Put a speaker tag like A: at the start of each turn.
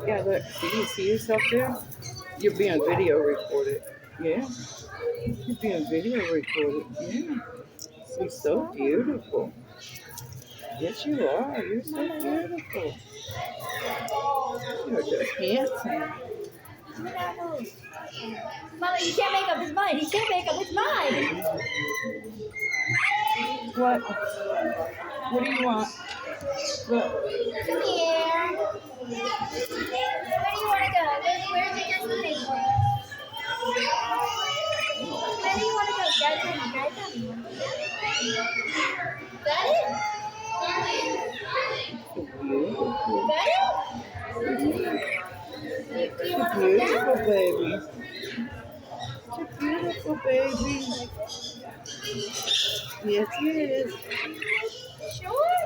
A: Yeah, look. See, you see yourself there? You're being video recorded. Yeah, you're being video recorded. Yeah. You're so beautiful. Yes, you are. You're so beautiful. You're just handsome.
B: Mama, you can't make up his mind. He can't make up his mind.
A: What? What do you want? Look.
B: Come here. Where do you want to go? Where's your destination? Where do you want to go? Guys, tell me. Guys, tell me. Got it?
A: Beautiful.
B: Got it? Do you want to come
A: Beautiful
B: down?
A: baby. It's a beautiful baby. Yes, he is.
B: Sure.